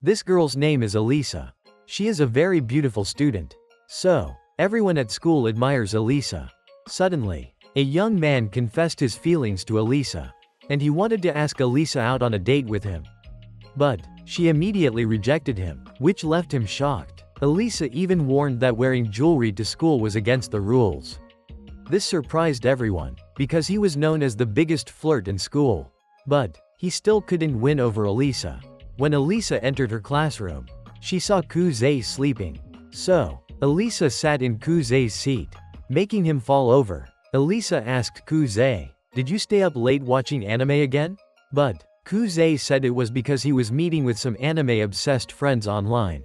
This girl's name is Alisa. She is a very beautiful student. So, everyone at school admires Alisa. Suddenly, a young man confessed his feelings to Alisa, and he wanted to ask Alisa out on a date with him. But, she immediately rejected him, which left him shocked. Alisa even warned that wearing jewelry to school was against the rules. This surprised everyone, because he was known as the biggest flirt in school. But, he still couldn't win over Alisa. When Alisa entered her classroom, she saw Kuze sleeping. So, Alisa sat in Kuze's seat, making him fall over. Alisa asked Kuze, "Did you stay up late watching anime again?" But, Kuze said it was because he was meeting with some anime-obsessed friends online.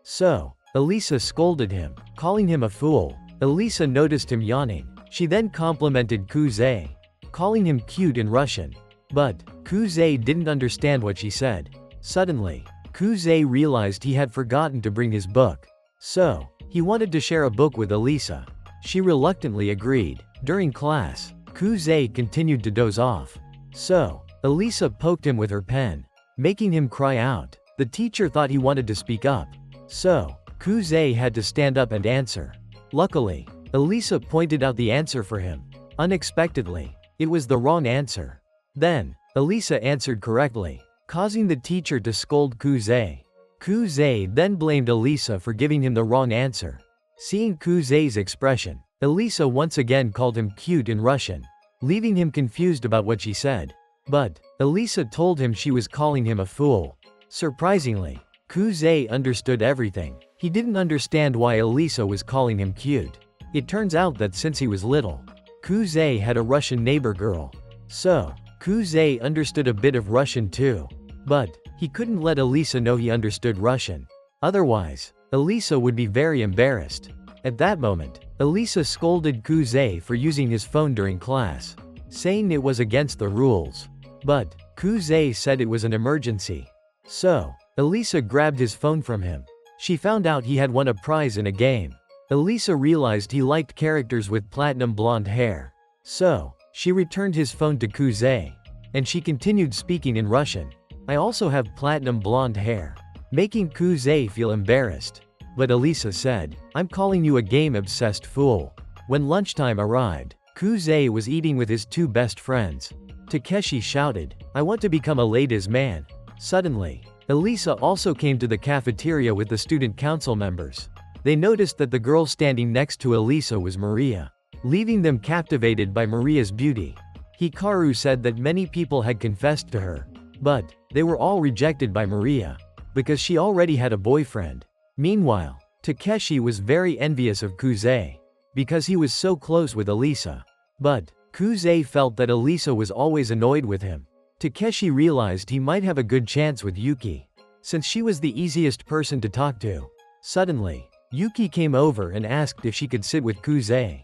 So, Alisa scolded him, calling him a fool. Alisa noticed him yawning. She then complimented Kuze, calling him cute in Russian. But, Kuze didn't understand what she said. Suddenly, Kuze realized he had forgotten to bring his book. So, he wanted to share a book with Alisa. She reluctantly agreed. During class, Kuze continued to doze off. So, Alisa poked him with her pen, making him cry out. The teacher thought he wanted to speak up. So, Kuze had to stand up and answer. Luckily, Alisa pointed out the answer for him. Unexpectedly, it was the wrong answer. Then, Alisa answered correctly, causing the teacher to scold Kuze. Kuze then blamed Alisa for giving him the wrong answer. Seeing Kuze's expression, Alisa once again called him cute in Russian, leaving him confused about what she said. But, Alisa told him she was calling him a fool. Surprisingly, Kuze understood everything. He didn't understand why Alisa was calling him cute. It turns out that since he was little, Kuze had a Russian neighbor girl. So, Kuze understood a bit of Russian too. But, he couldn't let Alisa know he understood Russian. Otherwise, Alisa would be very embarrassed. At that moment, Alisa scolded Kuze for using his phone during class, saying it was against the rules. But, Kuze said it was an emergency. So, Alisa grabbed his phone from him. She found out he had won a prize in a game. Alisa realized he liked characters with platinum blonde hair. So, she returned his phone to Kuze. And she continued speaking in Russian. "I also have platinum blonde hair," making Kuze feel embarrassed. But Alisa said, "I'm calling you a game-obsessed fool." When lunchtime arrived, Kuze was eating with his two best friends. Takeshi shouted, "I want to become a ladies' man." Suddenly, Alisa also came to the cafeteria with the student council members. They noticed that the girl standing next to Alisa was Maria, leaving them captivated by Maria's beauty. Hikaru said that many people had confessed to her, but they were all rejected by Maria, because she already had a boyfriend. Meanwhile, Takeshi was very envious of Kuze, because he was so close with Alisa. But, Kuze felt that Alisa was always annoyed with him. Takeshi realized he might have a good chance with Yuki, since she was the easiest person to talk to. Suddenly, Yuki came over and asked if she could sit with Kuze,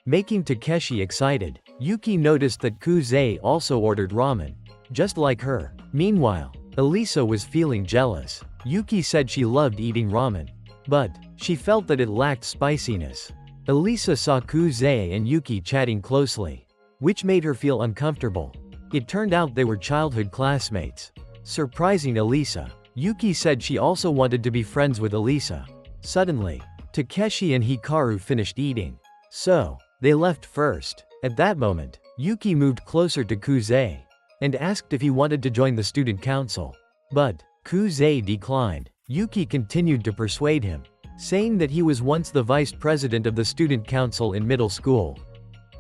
making Takeshi excited. Yuki noticed that Kuze also ordered ramen, just like her. Meanwhile, Alisa was feeling jealous. Yuki said she loved eating ramen, but she felt that it lacked spiciness. Alisa saw Kuze and Yuki chatting closely, which made her feel uncomfortable. It turned out they were childhood classmates. Surprising Alisa, Yuki said she also wanted to be friends with Alisa. Suddenly, Takeshi and Hikaru finished eating. So, they left first. At that moment, Yuki moved closer to Kuze and asked if he wanted to join the student council. But, Kuze declined. Yuki continued to persuade him, saying that he was once the vice president of the student council in middle school.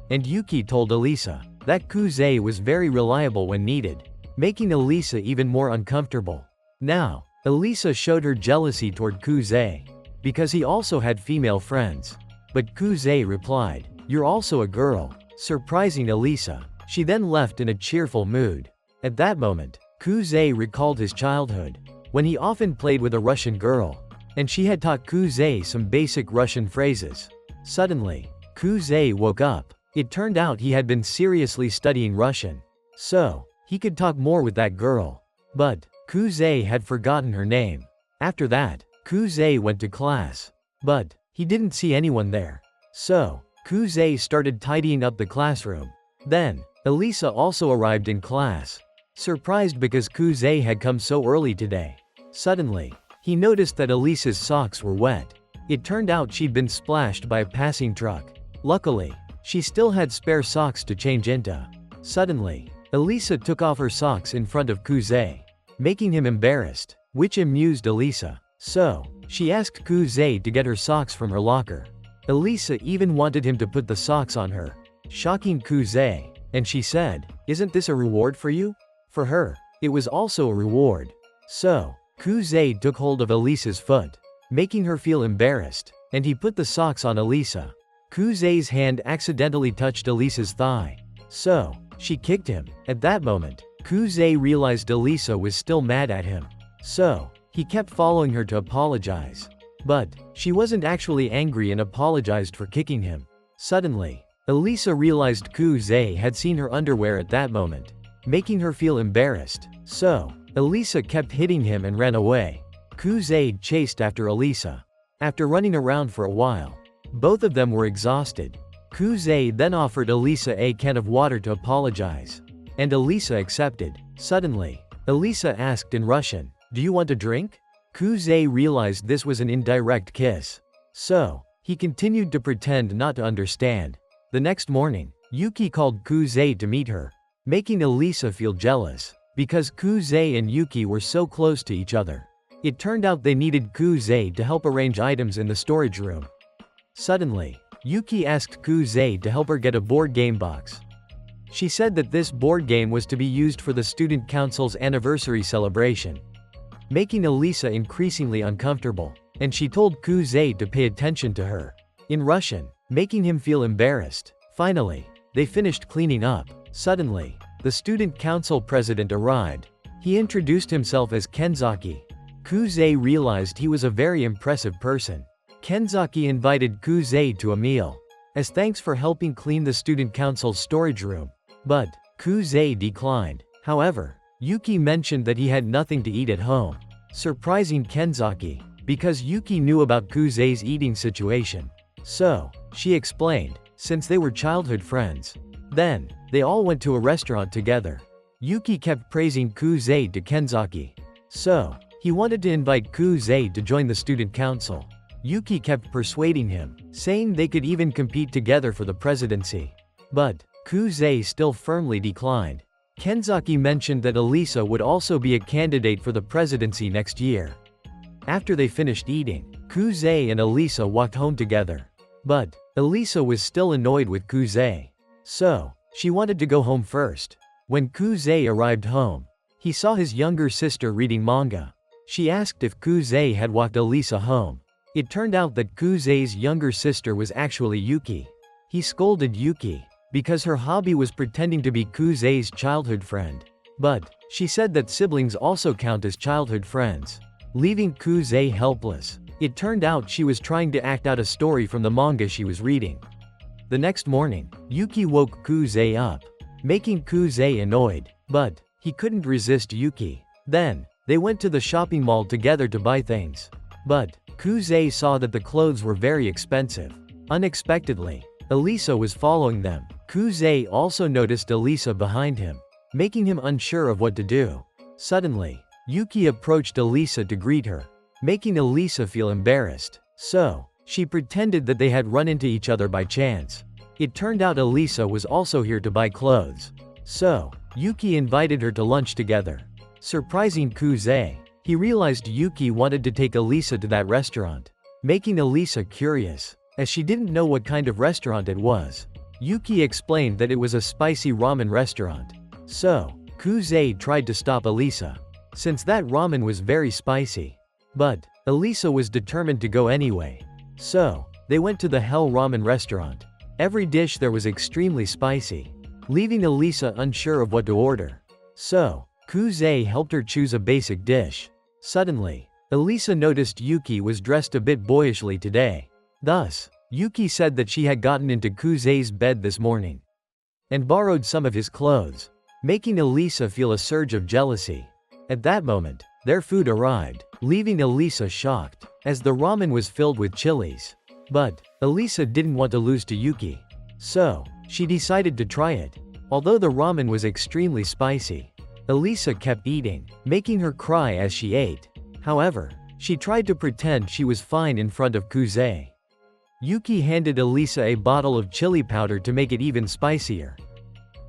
And Yuki told Alisa that Kuze was very reliable when needed, making Alisa even more uncomfortable. Now, Alisa showed her jealousy toward Kuze, because he also had female friends. But Kuze replied, "You're also a girl," surprising Alisa. She then left in a cheerful mood. At that moment, Kuze recalled his childhood, when he often played with a Russian girl, and she had taught Kuze some basic Russian phrases. Suddenly, Kuze woke up. It turned out he had been seriously studying Russian, so he could talk more with that girl. But Kuze had forgotten her name. After that, Kuze went to class, but he didn't see anyone there. So, Kuze started tidying up the classroom. Then, Alisa also arrived in class, surprised because Kuze had come so early today. Suddenly, he noticed that Alisa's socks were wet. It turned out she'd been splashed by a passing truck. Luckily, she still had spare socks to change into. Suddenly, Alisa took off her socks in front of Kuze, making him embarrassed, which amused Alisa. So, she asked Kuze to get her socks from her locker. Alisa even wanted him to put the socks on her, shocking Kuze, and she said, "Isn't this a reward for you?" For her, it was also a reward. So, Kuze took hold of Alisa's foot, making her feel embarrassed, and he put the socks on Alisa. Kuze's hand accidentally touched Alisa's thigh. So, she kicked him. At that moment, Kuze realized Alisa was still mad at him. So, he kept following her to apologize. But, she wasn't actually angry and apologized for kicking him. Suddenly, Alisa realized Kuze had seen her underwear at that moment, making her feel embarrassed. So, Alisa kept hitting him and ran away. Kuze chased after Alisa. After running around for a while, both of them were exhausted. Kuze then offered Alisa a can of water to apologize. And Alisa accepted. Suddenly, Alisa asked in Russian, "Do you want a drink?" Kuze realized this was an indirect kiss. So, he continued to pretend not to understand. The next morning, Yuki called Kuze to meet her, making Alisa feel jealous, because Kuze and Yuki were so close to each other. It turned out they needed Kuze to help arrange items in the storage room. Suddenly, Yuki asked Kuze to help her get a board game box. She said that this board game was to be used for the student council's anniversary celebration, making Alisa increasingly uncomfortable, and she told Kuze to pay attention to her in Russian, making him feel embarrassed. Finally, they finished cleaning up. Suddenly, the student council president arrived. He introduced himself as Kenzaki. Kuze realized he was a very impressive person. Kenzaki invited Kuze to a meal, as thanks for helping clean the student council's storage room. But, Kuze declined. However, Yuki mentioned that he had nothing to eat at home, surprising Kenzaki, because Yuki knew about Kuze's eating situation. So, she explained, since they were childhood friends. Then, they all went to a restaurant together. Yuki kept praising Kuze to Kenzaki. So, he wanted to invite Kuze to join the student council. Yuki kept persuading him, saying they could even compete together for the presidency. But, Kuze still firmly declined. Kenzaki mentioned that Alisa would also be a candidate for the presidency next year. After they finished eating, Kuze and Alisa walked home together. But, Alisa was still annoyed with Kuze. So, she wanted to go home first. When Kuze arrived home, he saw his younger sister reading manga. She asked if Kuze had walked Alisa home. It turned out that Kuze's younger sister was actually Yuki. He scolded Yuki, because her hobby was pretending to be Kuze's childhood friend. But, she said that siblings also count as childhood friends, leaving Kuze helpless. It turned out she was trying to act out a story from the manga she was reading. The next morning, Yuki woke Kuze up, making Kuze annoyed. But, he couldn't resist Yuki. Then, they went to the shopping mall together to buy things. But, Kuze saw that the clothes were very expensive. Unexpectedly, Alisa was following them. Kuze also noticed Alisa behind him, making him unsure of what to do. Suddenly, Yuki approached Alisa to greet her, making Alisa feel embarrassed. So, she pretended that they had run into each other by chance. It turned out Alisa was also here to buy clothes. So, Yuki invited her to lunch together. Surprising Kuze, he realized Yuki wanted to take Alisa to that restaurant, making Alisa curious, as she didn't know what kind of restaurant it was. Yuki explained that it was a spicy ramen restaurant. So, Kuze tried to stop Alisa, since that ramen was very spicy. But, Alisa was determined to go anyway. So, they went to the Hell Ramen restaurant. Every dish there was extremely spicy, leaving Alisa unsure of what to order. So, Kuze helped her choose a basic dish. Suddenly, Alisa noticed Yuki was dressed a bit boyishly today. Thus, Yuki said that she had gotten into Kuze's bed this morning and borrowed some of his clothes, making Alisa feel a surge of jealousy. At that moment, their food arrived, leaving Alisa shocked, as the ramen was filled with chilies. But, Alisa didn't want to lose to Yuki. So, she decided to try it. Although the ramen was extremely spicy, Alisa kept eating, making her cry as she ate. However, she tried to pretend she was fine in front of Kuze. Yuki handed Alisa a bottle of chili powder to make it even spicier.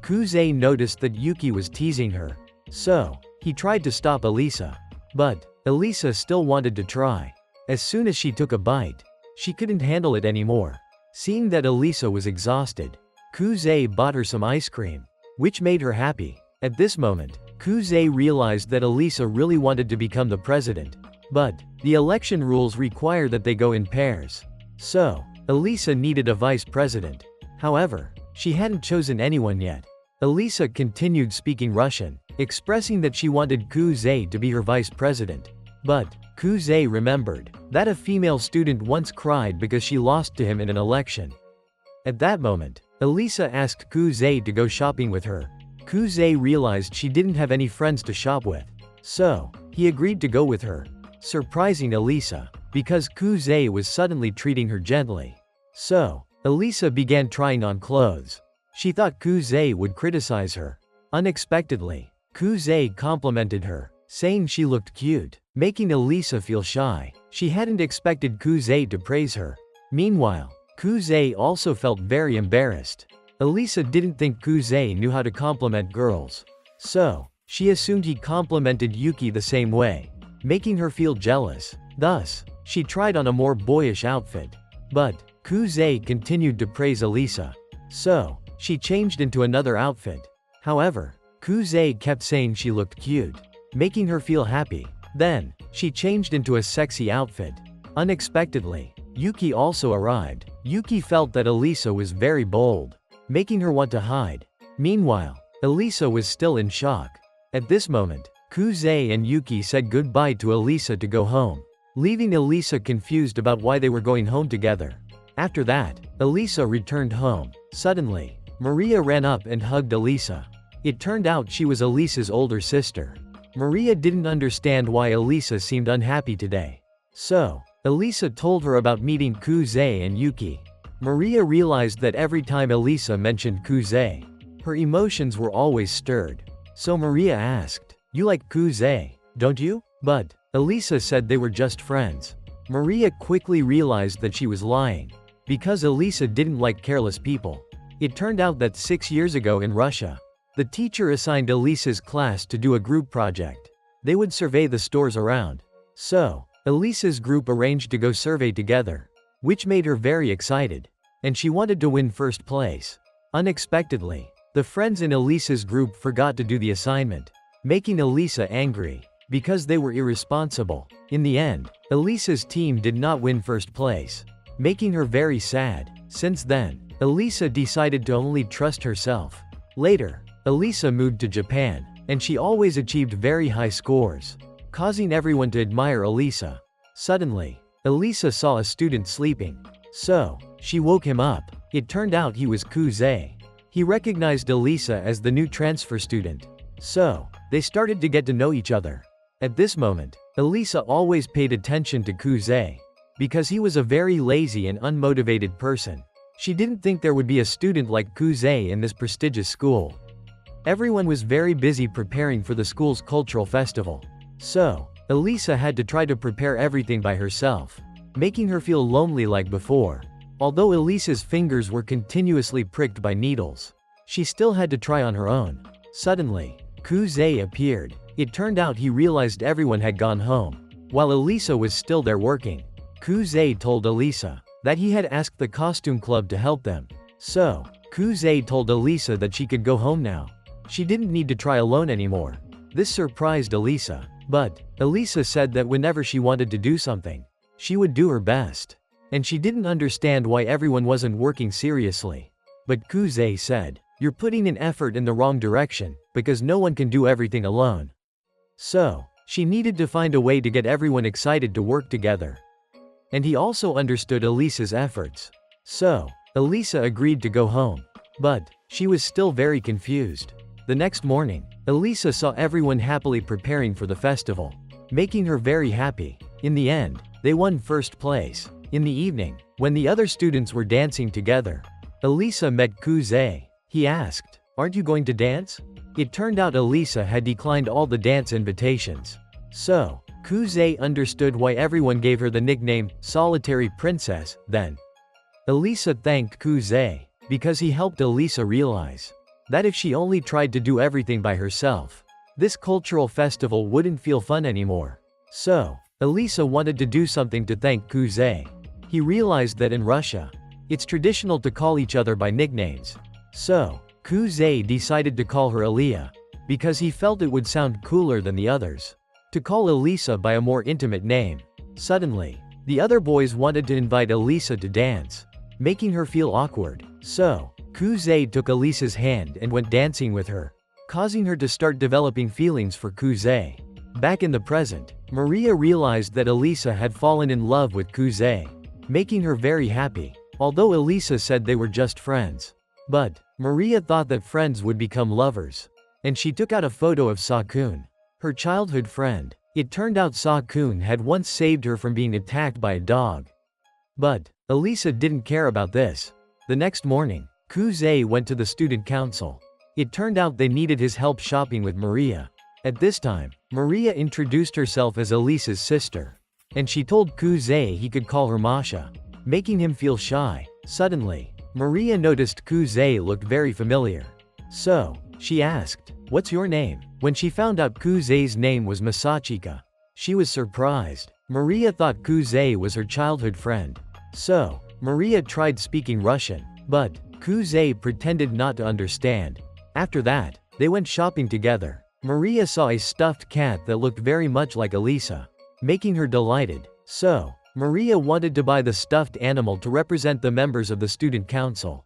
Kuze noticed that Yuki was teasing her, so he tried to stop Alisa. But Alisa still wanted to try. As soon as she took a bite, she couldn't handle it anymore. Seeing that Alisa was exhausted, Kuze bought her some ice cream, which made her happy. At this moment, Kuze realized that Alisa really wanted to become the president. But the election rules require that they go in pairs. So, Alisa needed a vice president. However, she hadn't chosen anyone yet. Alisa continued speaking Russian, expressing that she wanted Kuze to be her vice president. But Kuze remembered that a female student once cried because she lost to him in an election. At that moment, Alisa asked Kuze to go shopping with her. Kuze realized she didn't have any friends to shop with. So, he agreed to go with her, surprising Alisa, because Kuze was suddenly treating her gently. So, Alisa began trying on clothes. She thought Kuze would criticize her. Unexpectedly, Kuze complimented her, saying she looked cute, making Alisa feel shy. She hadn't expected Kuze to praise her. Meanwhile, Kuze also felt very embarrassed. Alisa didn't think Kuze knew how to compliment girls. So, she assumed he complimented Yuki the same way, making her feel jealous. Thus, she tried on a more boyish outfit. But Kuze continued to praise Alisa. So, she changed into another outfit. However, Kuze kept saying she looked cute, making her feel happy. Then, she changed into a sexy outfit. Unexpectedly, Yuki also arrived. Yuki felt that Alisa was very bold, making her want to hide. Meanwhile, Alisa was still in shock. At this moment, Kuze and Yuki said goodbye to Alisa to go home, leaving Alisa confused about why they were going home together. After that, Alisa returned home. Suddenly, Maria ran up and hugged Alisa. It turned out she was Alisa's older sister. Maria didn't understand why Alisa seemed unhappy today. So, Alisa told her about meeting Kuze and Yuki. Maria realized that every time Alisa mentioned Kuze, her emotions were always stirred. So Maria asked, "You like Kuze, don't you?" But Alisa said they were just friends. Maria quickly realized that she was lying, because Alisa didn't like careless people. It turned out that 6 years ago in Russia, the teacher assigned Alisa's class to do a group project. They would survey the stores around. So, Alisa's group arranged to go survey together, which made her very excited, and she wanted to win first place. Unexpectedly, the friends in Alisa's group forgot to do the assignment, making Alisa angry, because they were irresponsible. In the end, Alisa's team did not win first place, making her very sad. Since then, Alisa decided to only trust herself. Later, Alisa moved to Japan, and she always achieved very high scores, causing everyone to admire Alisa. Suddenly, Alisa saw a student sleeping. So, she woke him up. It turned out he was Kuze. He recognized Alisa as the new transfer student. So, they started to get to know each other. At this moment, Alisa always paid attention to Kuze, because he was a very lazy and unmotivated person. She didn't think there would be a student like Kuze in this prestigious school. Everyone was very busy preparing for the school's cultural festival. So, Alisa had to try to prepare everything by herself, making her feel lonely like before. Although Alisa's fingers were continuously pricked by needles, she still had to try on her own. Suddenly, Kuze appeared. It turned out he realized everyone had gone home, while Alisa was still there working. Kuze told Alisa that he had asked the costume club to help them. So, Kuze told Alisa that she could go home now. She didn't need to try alone anymore. This surprised Alisa. But, Alisa said that whenever she wanted to do something, she would do her best. And she didn't understand why everyone wasn't working seriously. But Kuze said, "You're putting an effort in the wrong direction, because no one can do everything alone." So, she needed to find a way to get everyone excited to work together. And he also understood Alisa's efforts. So, Alisa agreed to go home. But, she was still very confused. The next morning, Alisa saw everyone happily preparing for the festival, making her very happy. In the end, they won first place. In the evening, when the other students were dancing together, Alisa met Kuze. He asked, "Aren't you going to dance?" It turned out Alisa had declined all the dance invitations. So, Kuze understood why everyone gave her the nickname, Solitary Princess, then. Alisa thanked Kuze, because he helped Alisa realize that if she only tried to do everything by herself, this cultural festival wouldn't feel fun anymore. So, Alisa wanted to do something to thank Kuze. He realized that in Russia, it's traditional to call each other by nicknames. So, Kuze decided to call her Aliyah, because he felt it would sound cooler than the others to call Alisa by a more intimate name. Suddenly, the other boys wanted to invite Alisa to dance, making her feel awkward. So, Kuze took Alisa's hand and went dancing with her, causing her to start developing feelings for Kuze. Back in the present, Maria realized that Alisa had fallen in love with Kuze, making her very happy, although Alisa said they were just friends. But, Maria thought that friends would become lovers, and she took out a photo of Sakun, her childhood friend. It turned out Sakun had once saved her from being attacked by a dog. But, Alisa didn't care about this. The next morning, Kuze went to the student council. It turned out they needed his help shopping with Maria. At this time, Maria introduced herself as Alisa's sister, and she told Kuze he could call her Masha, making him feel shy. Suddenly, Maria noticed Kuze looked very familiar. So, she asked, "What's your name?" When she found out Kuze's name was Masachika, she was surprised. Maria thought Kuze was her childhood friend. So, Maria tried speaking Russian, but Kuze pretended not to understand. After that, they went shopping together. Maria saw a stuffed cat that looked very much like Alisa, making her delighted. So, Maria wanted to buy the stuffed animal to represent the members of the student council,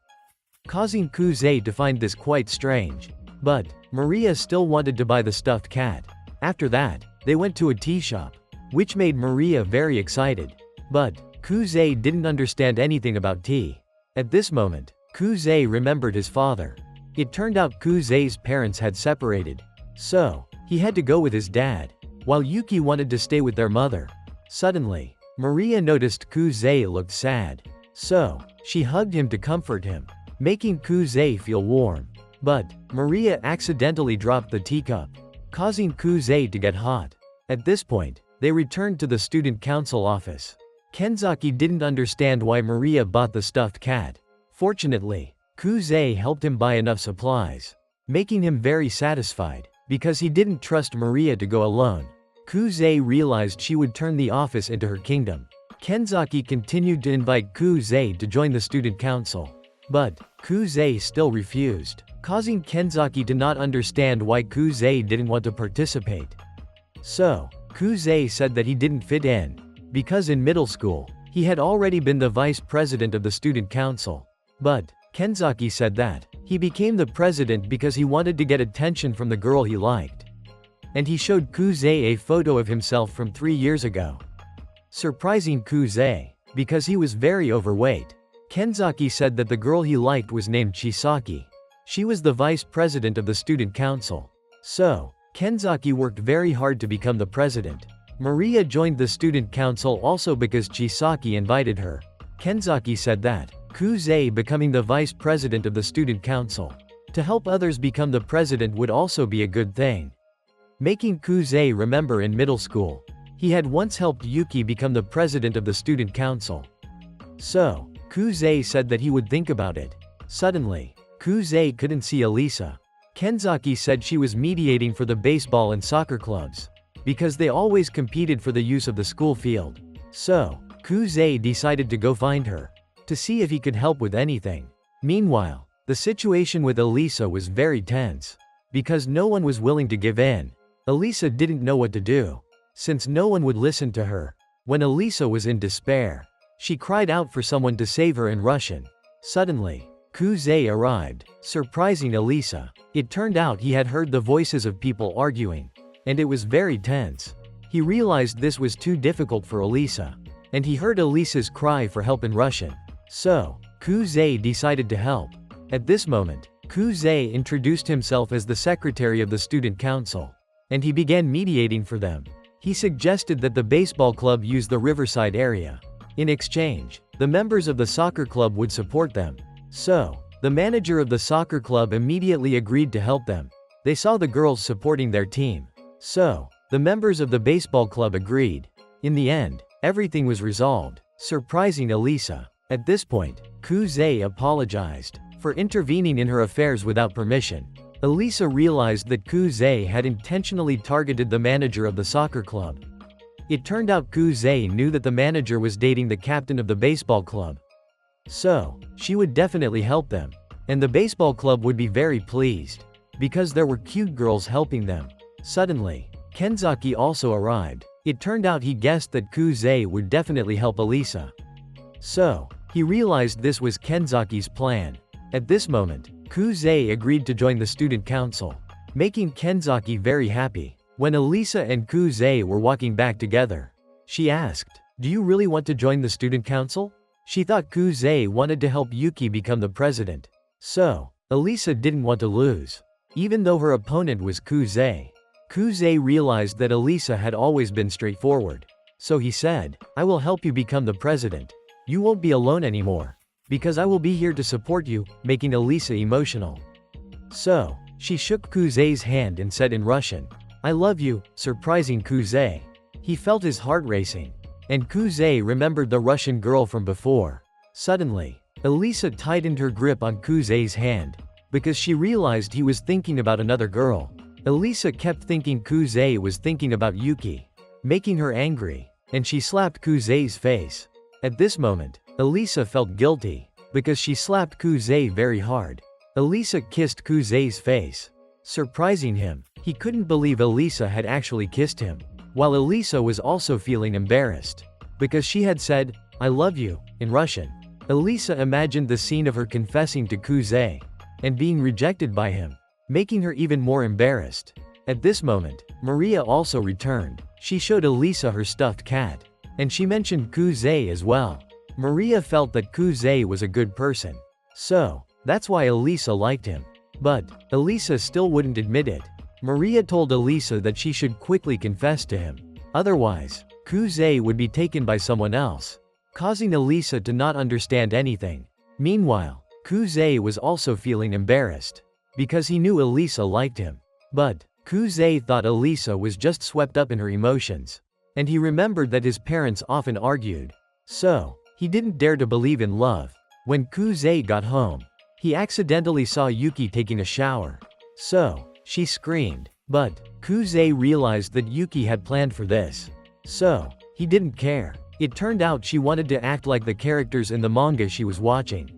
causing Kuze to find this quite strange. But, Maria still wanted to buy the stuffed cat. After that, they went to a tea shop, which made Maria very excited. But, Kuze didn't understand anything about tea. At this moment, Kuze remembered his father. It turned out Kuze's parents had separated. So, he had to go with his dad, while Yuki wanted to stay with their mother. Suddenly, Maria noticed Kuze looked sad. So, she hugged him to comfort him, making Kuze feel warm. But, Maria accidentally dropped the teacup, causing Kuze to get hot. At this point, they returned to the student council office. Kenzaki didn't understand why Maria bought the stuffed cat. Fortunately, Kuze helped him buy enough supplies, making him very satisfied, because he didn't trust Maria to go alone. Kuze realized she would turn the office into her kingdom. Kenzaki continued to invite Kuze to join the student council. But, Kuze still refused, causing Kenzaki to not understand why Kuze didn't want to participate. So, Kuze said that he didn't fit in, because in middle school, he had already been the vice president of the student council. But, Kenzaki said that he became the president because he wanted to get attention from the girl he liked. And he showed Kuze a photo of himself from 3 years ago, surprising Kuze, because he was very overweight. Kenzaki said that the girl he liked was named Chisaki. She was the vice president of the student council. So, Kenzaki worked very hard to become the president. Maria joined the student council also because Chisaki invited her. Kenzaki said that Kuze becoming the vice president of the student council to help others become the president would also be a good thing. Making Kuze remember in middle school, he had once helped Yuki become the president of the student council. So, Kuze said that he would think about it. Suddenly, Kuze couldn't see Alisa. Kenzaki said she was mediating for the baseball and soccer clubs, because they always competed for the use of the school field. So, Kuze decided to go find her, to see if he could help with anything. Meanwhile, the situation with Alisa was very tense, because no one was willing to give in. Alisa didn't know what to do, since no one would listen to her. When Alisa was in despair, she cried out for someone to save her in Russian. Suddenly, Kuze arrived, surprising Alisa. It turned out he had heard the voices of people arguing, and it was very tense. He realized this was too difficult for Alisa, and he heard Alisa's cry for help in Russian. So, Kuze decided to help. At this moment, Kuze introduced himself as the secretary of the student council, and he began mediating for them. He suggested that the baseball club use the riverside area. In exchange, the members of the soccer club would support them. So, the manager of the soccer club immediately agreed to help them. They saw the girls supporting their team. So, The members of the baseball club agreed. In the end, everything was resolved, surprising Alisa. At this point, Kuze apologized for intervening in her affairs without permission. Alisa realized that Kuze had intentionally targeted the manager of the soccer club. It turned out Kuze knew that the manager was dating the captain of the baseball club. So, she would definitely help them. And the baseball club would be very pleased, because there were cute girls helping them. Suddenly, Kenzaki also arrived. It turned out he guessed that Kuze would definitely help Alisa. So, he realized this was Kenzaki's plan. At this moment, Kuze agreed to join the student council, making Kenzaki very happy. When Alisa and Kuze were walking back together, she asked, "Do you really want to join the student council?" She thought Kuze wanted to help Yuki become the president. So, Alisa didn't want to lose. Even though her opponent was Kuze. Kuze realized that Alisa had always been straightforward. So he said, "I will help you become the president. You won't be alone anymore. Because I will be here to support you," making Alisa emotional. So, she shook Kuze's hand and said in Russian, "I love you," surprising Kuze. He felt his heart racing. And Kuze remembered the Russian girl from before. Suddenly, Alisa tightened her grip on Kuze's hand, because she realized he was thinking about another girl. Alisa kept thinking Kuze was thinking about Yuki, making her angry, and she slapped Kuze's face. At this moment, Alisa felt guilty, because she slapped Kuze very hard. Alisa kissed Kuze's face, surprising him. He couldn't believe Alisa had actually kissed him, while Alisa was also feeling embarrassed, because she had said, "I love you," in Russian. Alisa imagined the scene of her confessing to Kuze, and being rejected by him, making her even more embarrassed. At this moment, Maria also returned. She showed Alisa her stuffed cat, and she mentioned Kuze as well. Maria felt that Kuze was a good person. So, that's why Alisa liked him. But, Alisa still wouldn't admit it. Maria told Alisa that she should quickly confess to him. Otherwise, Kuze would be taken by someone else, causing Alisa to not understand anything. Meanwhile, Kuze was also feeling embarrassed, because he knew Alisa liked him. But, Kuze thought Alisa was just swept up in her emotions. And he remembered that his parents often argued. So, he didn't dare to believe in love. When Kuze got home, he accidentally saw Yuki taking a shower. So, she screamed. But, Kuze realized that Yuki had planned for this. So, he didn't care. It turned out she wanted to act like the characters in the manga she was watching,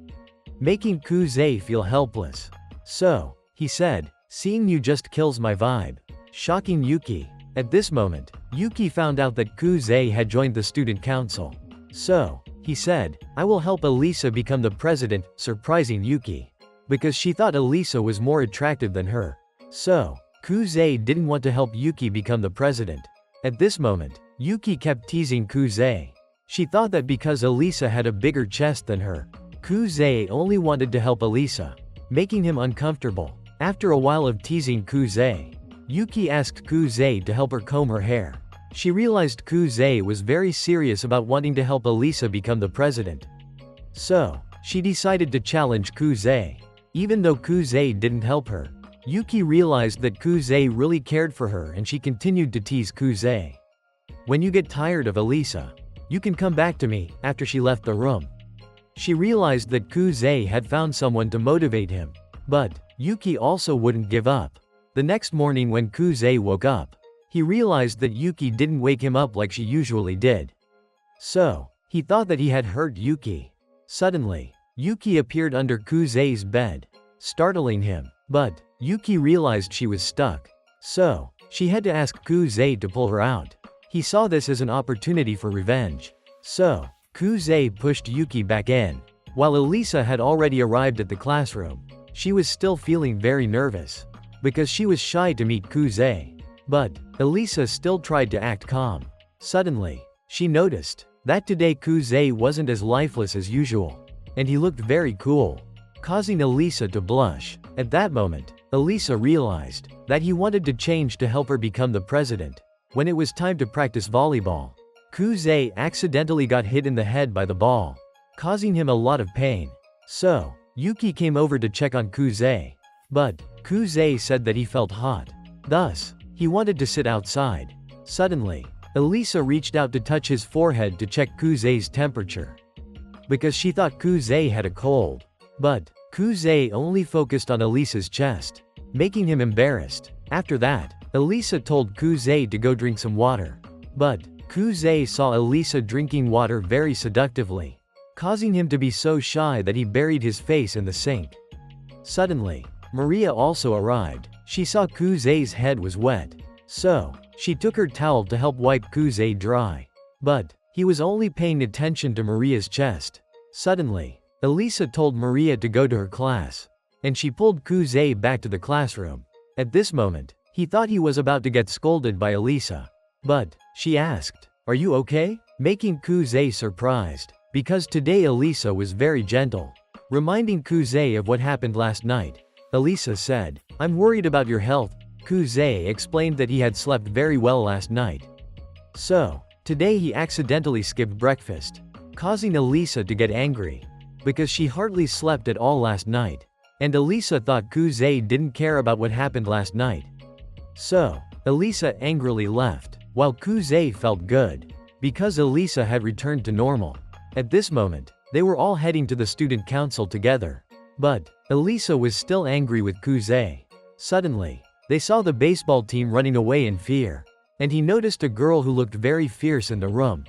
making Kuze feel helpless. So, he said, "Seeing you just kills my vibe," shocking Yuki. At this moment, Yuki found out that Kuze had joined the student council. So, he said, "I will help Alisa become the president," surprising Yuki, because she thought Alisa was more attractive than her. So, Kuze didn't want to help Yuki become the president. At this moment, Yuki kept teasing Kuze. She thought that because Alisa had a bigger chest than her, Kuze only wanted to help Alisa, making him uncomfortable. After a while of teasing Kuze, Yuki asked Kuze to help her comb her hair. She realized Kuze was very serious about wanting to help Alisa become the president. So, she decided to challenge Kuze. Even though Kuze didn't help her, Yuki realized that Kuze really cared for her and she continued to tease Kuze. "When you get tired of Alisa, you can come back to me," after she left the room. She realized that Kuze had found someone to motivate him. But, Yuki also wouldn't give up. The next morning when Kuze woke up, he realized that Yuki didn't wake him up like she usually did. So, he thought that he had hurt Yuki. Suddenly, Yuki appeared under Kuze's bed, startling him. But, Yuki realized she was stuck. So, she had to ask Kuze to pull her out. He saw this as an opportunity for revenge. So, Kuze pushed Yuki back in. While Alisa had already arrived at the classroom, she was still feeling very nervous, because she was shy to meet Kuze. But, Alisa still tried to act calm. Suddenly, she noticed that today Kuze wasn't as lifeless as usual, and he looked very cool, causing Alisa to blush. At that moment, Alisa realized that he wanted to change to help her become the president. When it was time to practice volleyball, Kuze accidentally got hit in the head by the ball, causing him a lot of pain. So, Yuki came over to check on Kuze. But, Kuze said that he felt hot. Thus, he wanted to sit outside. Suddenly, Alisa reached out to touch his forehead to check Kuze's temperature, because she thought Kuze had a cold. But Kuze only focused on Alisa's chest, making him embarrassed. After that, Alisa told Kuze to go drink some water. But Kuze saw Alisa drinking water very seductively, causing him to be so shy that he buried his face in the sink. Suddenly, Maria also arrived. She saw Kuze's head was wet, so she took her towel to help wipe Kuze dry. But he was only paying attention to Maria's chest. Suddenly, Alisa told Maria to go to her class, and she pulled Kuze back to the classroom. At this moment, he thought he was about to get scolded by Alisa. But she asked, "Are you okay?" making Kuze surprised, because today Alisa was very gentle, reminding Kuze of what happened last night. Alisa said, "I'm worried about your health." Kuze explained that he had slept very well last night, so today he accidentally skipped breakfast, causing Alisa to get angry, because she hardly slept at all last night, and Alisa thought Kuze didn't care about what happened last night. So, Alisa angrily left, while Kuze felt good, because Alisa had returned to normal. At this moment, they were all heading to the student council together. But Alisa was still angry with Kuze. Suddenly, they saw the baseball team running away in fear, and he noticed a girl who looked very fierce in the room,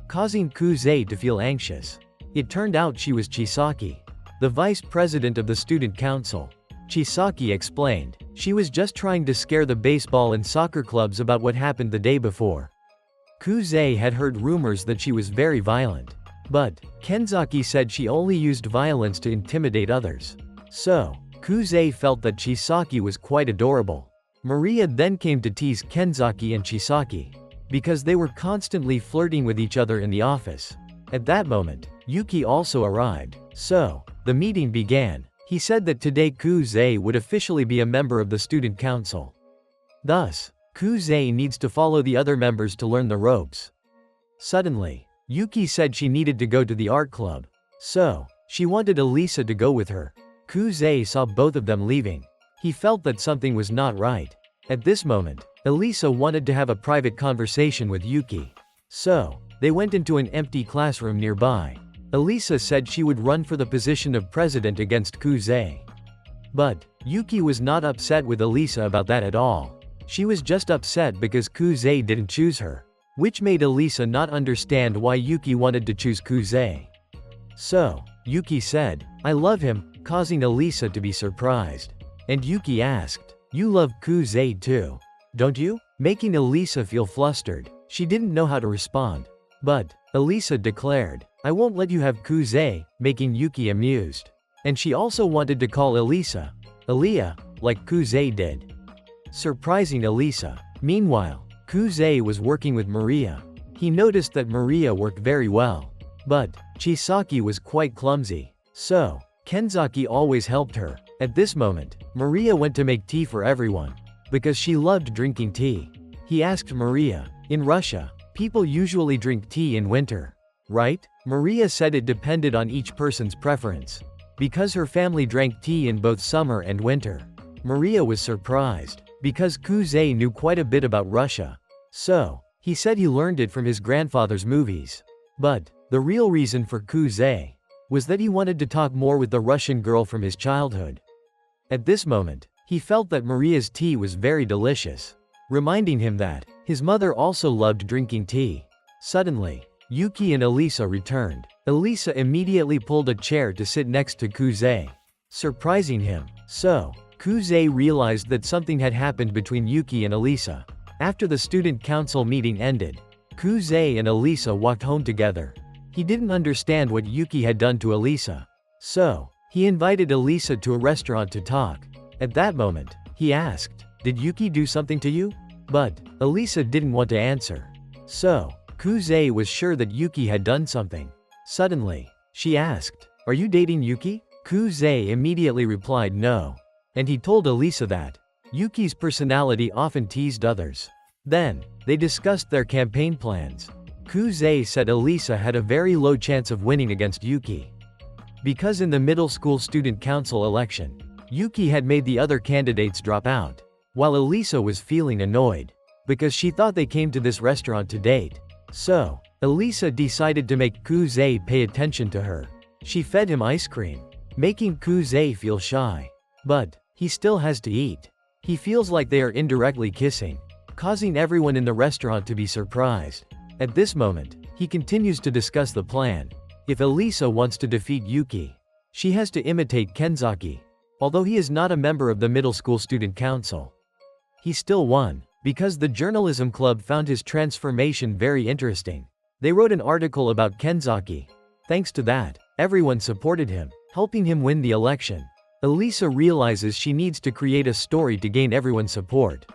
causing Kuze to feel anxious. It turned out she was Chisaki, the vice president of the student council. Chisaki explained, she was just trying to scare the baseball and soccer clubs about what happened the day before. Kuze had heard rumors that she was very violent, but Kenzaki said she only used violence to intimidate others. So, Kuze felt that Chisaki was quite adorable. Maria then came to tease Kenzaki and Chisaki, because they were constantly flirting with each other in the office. At that moment, Yuki also arrived, so the meeting began. He said that today Kuze would officially be a member of the student council. Thus, Kuze needs to follow the other members to learn the ropes. Suddenly, Yuki said she needed to go to the art club, so she wanted Alisa to go with her. Kuze saw both of them leaving. He felt that something was not right. At this moment, Alisa wanted to have a private conversation with Yuki. So, they went into an empty classroom nearby. Alisa said she would run for the position of president against Kuze. But Yuki was not upset with Alisa about that at all. She was just upset because Kuze didn't choose her, which made Alisa not understand why Yuki wanted to choose Kuze. So, Yuki said, "I love him," causing Alisa to be surprised. And Yuki asked, "You love Kuze too, don't you?" making Alisa feel flustered. She didn't know how to respond. But Alisa declared, "I won't let you have Kuze," making Yuki amused. And she also wanted to call Alisa Alia, like Kuze did, surprising Alisa. Meanwhile, Kuze was working with Maria. He noticed that Maria worked very well, but Chisaki was quite clumsy, so Kenzaki always helped her. At this moment, Maria went to make tea for everyone, because she loved drinking tea. He asked Maria, "In Russia, people usually drink tea in winter, right?" Maria said it depended on each person's preference, because her family drank tea in both summer and winter. Maria was surprised, because Kuze knew quite a bit about Russia. So, he said he learned it from his grandfather's movies. But the real reason for Kuze was that he wanted to talk more with the Russian girl from his childhood. At this moment, he felt that Maria's tea was very delicious, reminding him that his mother also loved drinking tea. Suddenly, Yuki and Alisa returned. Alisa immediately pulled a chair to sit next to Kuze, surprising him. So, Kuze realized that something had happened between Yuki and Alisa. After the student council meeting ended, Kuze and Alisa walked home together. He didn't understand what Yuki had done to Alisa, so he invited Alisa to a restaurant to talk. At that moment, he asked, "Did Yuki do something to you?" But Alisa didn't want to answer. So, Kuze was sure that Yuki had done something. Suddenly, she asked, "Are you dating Yuki?" Kuze immediately replied no. And he told Alisa that Yuki's personality often teased others. Then, they discussed their campaign plans. Kuze said Alisa had a very low chance of winning against Yuki, because in the middle school student council election, Yuki had made the other candidates drop out. While Alisa was feeling annoyed, because she thought they came to this restaurant to date. So, Alisa decided to make Kuze pay attention to her. She fed him ice cream, making Kuze feel shy. But, he still has to eat. He feels like they are indirectly kissing, causing everyone in the restaurant to be surprised. At this moment, he continues to discuss the plan. If Alisa wants to defeat Yuki, she has to imitate Kenzaki. Although he is not a member of the middle school student council, he still won, because the journalism club found his transformation very interesting. They wrote an article about Kenzaki. Thanks to that, everyone supported him, helping him win the election. Alisa realizes she needs to create a story to gain everyone's support.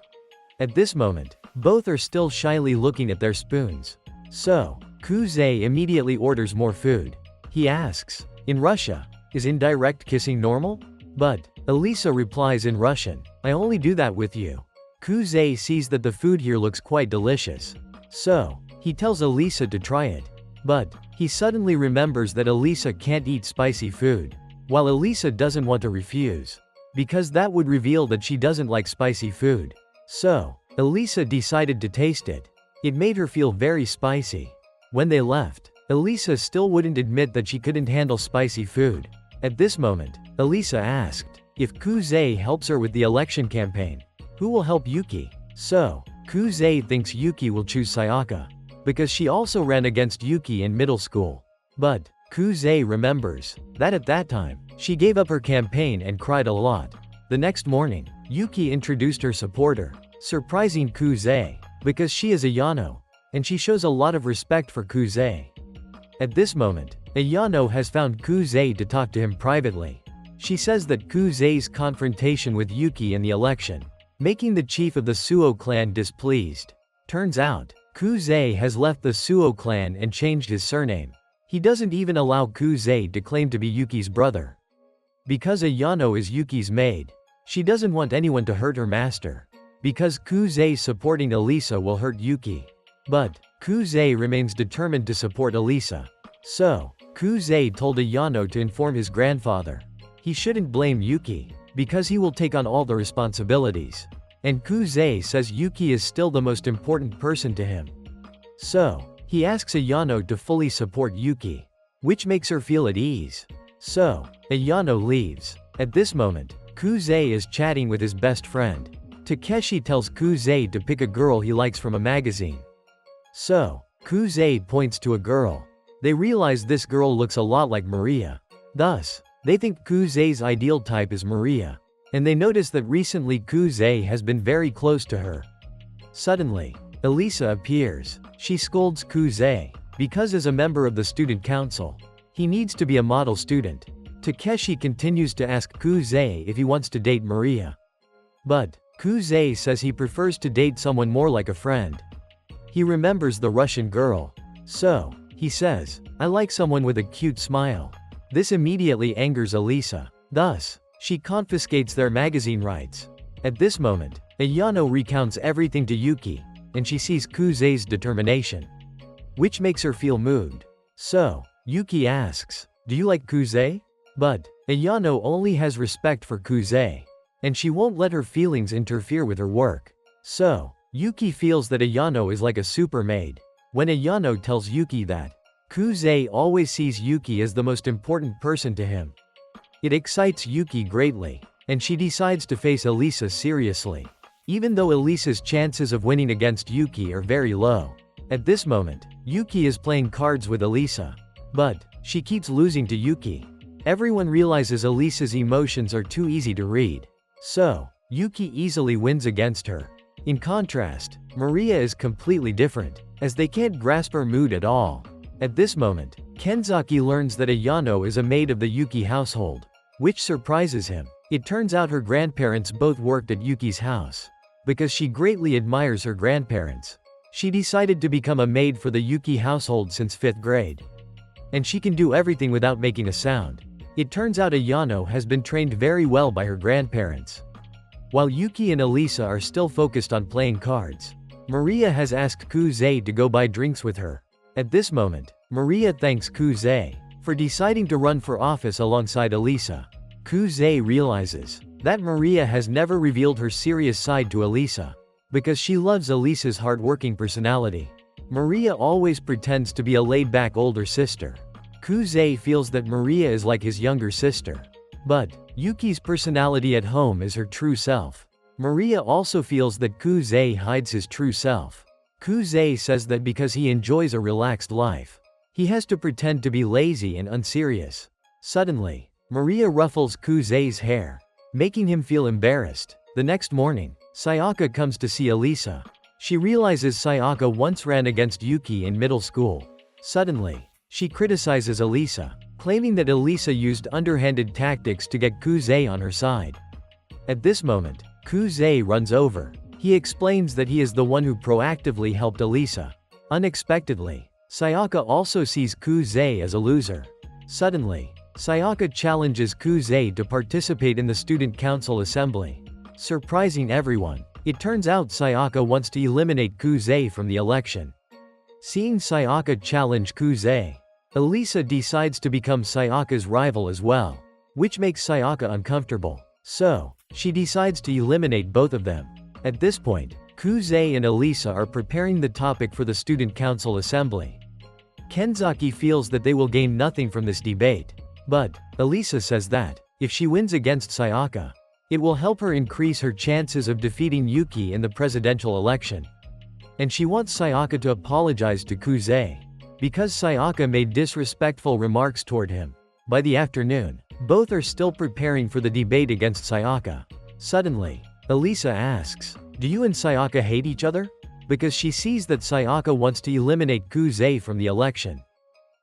At this moment, both are still shyly looking at their spoons. So, Kuze immediately orders more food. He asks, in Russia, is indirect kissing normal? But, Alisa replies in Russian, I only do that with you. Kuze sees that the food here looks quite delicious. So, he tells Alisa to try it. But, he suddenly remembers that Alisa can't eat spicy food. While Alisa doesn't want to refuse, because that would reveal that she doesn't like spicy food. So, Alisa decided to taste it. It made her feel very spicy. When they left, Alisa still wouldn't admit that she couldn't handle spicy food. At this moment, Alisa asked, if Kuze helps her with the election campaign, who will help Yuki? So, Kuze thinks Yuki will choose Sayaka, because she also ran against Yuki in middle school. But, Kuze remembers that at that time, she gave up her campaign and cried a lot. The next morning, Yuki introduced her supporter, surprising Kuze, because she is Ayano, and she shows a lot of respect for Kuze. At this moment, Ayano has found Kuze to talk to him privately. She says that Kuze's confrontation with Yuki in the election, making the chief of the Suo clan displeased. Turns out, Kuze has left the Suo clan and changed his surname. He doesn't even allow Kuze to claim to be Yuki's brother. Because Ayano is Yuki's maid, she doesn't want anyone to hurt her master. Because Kuze supporting Alisa will hurt Yuki. But, Kuze remains determined to support Alisa. So, Kuze told Ayano to inform his grandfather. He shouldn't blame Yuki, because he will take on all the responsibilities. And Kuze says Yuki is still the most important person to him. So, he asks Ayano to fully support Yuki, which makes her feel at ease. So, Ayano leaves. At this moment, Kuze is chatting with his best friend. Takeshi tells Kuze to pick a girl he likes from a magazine. So, Kuze points to a girl. They realize this girl looks a lot like Maria. Thus, they think Kuze's ideal type is Maria. And they notice that recently Kuze has been very close to her. Suddenly, Alisa appears. She scolds Kuze, because as a member of the student council, he needs to be a model student. Takeshi continues to ask Kuze if he wants to date Maria. But, Kuze says he prefers to date someone more like a friend. He remembers the Russian girl. So, he says, I like someone with a cute smile. This immediately angers Alisa. Thus, she confiscates their magazine rights. At this moment, Ayano recounts everything to Yuki, and she sees Kuze's determination, which makes her feel moved. So, Yuki asks, do you like Kuze? But, Ayano only has respect for Kuze, and she won't let her feelings interfere with her work. So, Yuki feels that Ayano is like a super maid. When Ayano tells Yuki that Kuze always sees Yuki as the most important person to him, it excites Yuki greatly, and she decides to face Alisa seriously. Even though Alisa's chances of winning against Yuki are very low. At this moment, Yuki is playing cards with Alisa. But, she keeps losing to Yuki. Everyone realizes Alisa's emotions are too easy to read. So, Yuki easily wins against her. In contrast, Maria is completely different, as they can't grasp her mood at all. At this moment, Kenzaki learns that Ayano is a maid of the Yuki household, which surprises him. It turns out her grandparents both worked at Yuki's house. Because she greatly admires her grandparents, she decided to become a maid for the Yuki household since 5th grade. And she can do everything without making a sound. It turns out Ayano has been trained very well by her grandparents. While Yuki and Alisa are still focused on playing cards, Maria has asked Kuze to go buy drinks with her. At this moment, Maria thanks Kuze for deciding to run for office alongside Alisa. Kuze realizes that Maria has never revealed her serious side to Alisa. because she loves Alisa's hardworking personality. Maria always pretends to be a laid-back older sister. Kuze feels that Maria is like his younger sister. But Yuki's personality at home is her true self. Maria also feels that Kuze hides his true self. Kuze says that because he enjoys a relaxed life, he has to pretend to be lazy and unserious. Suddenly, Maria ruffles Kuze's hair, making him feel embarrassed. The next morning, Sayaka comes to see Alisa. She realizes Sayaka once ran against Yuki in middle school. Suddenly, she criticizes Alisa, claiming that Alisa used underhanded tactics to get Kuze on her side. At this moment, Kuze runs over. He explains that he is the one who proactively helped Alisa. Unexpectedly, Sayaka also sees Kuze as a loser. Suddenly, Sayaka challenges Kuze to participate in the student council assembly. Surprising everyone, it turns out Sayaka wants to eliminate Kuze from the election. Seeing Sayaka challenge Kuze, Alisa decides to become Sayaka's rival as well, which makes Sayaka uncomfortable. So, she decides to eliminate both of them. At this point, Kuze and Alisa are preparing the topic for the student council assembly. Kenzaki feels that they will gain nothing from this debate. But Alisa says that, if she wins against Sayaka, it will help her increase her chances of defeating Yuki in the presidential election. And she wants Sayaka to apologize to Kuze, because Sayaka made disrespectful remarks toward him. By the afternoon, both are still preparing for the debate against Sayaka. Suddenly, Alisa asks, "Do you and Sayaka hate each other?" Because she sees that Sayaka wants to eliminate Kuze from the election.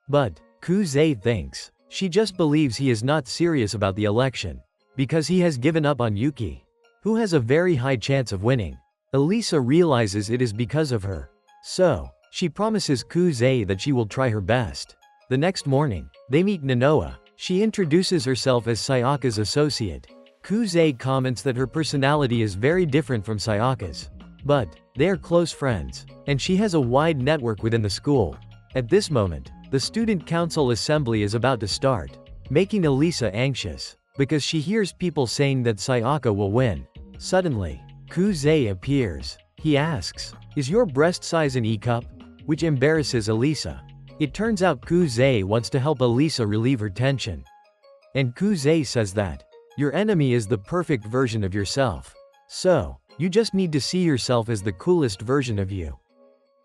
But Kuze thinks she just believes he is not serious about the election, because he has given up on Yuki, who has a very high chance of winning. Alisa realizes it is because of her. So, she promises Kuze that she will try her best. The next morning, they meet Nanoa. She introduces herself as Sayaka's associate. Kuze comments that her personality is very different from Sayaka's. But they are close friends, and she has a wide network within the school. At this moment, the student council assembly is about to start, making Alisa anxious, because she hears people saying that Sayaka will win. Suddenly, Kuze appears. He asks, "Is your breast size an E-cup?" Which embarrasses Alisa. It turns out Kuze wants to help Alisa relieve her tension. And Kuze says that, "Your enemy is the perfect version of yourself. So, you just need to see yourself as the coolest version of you.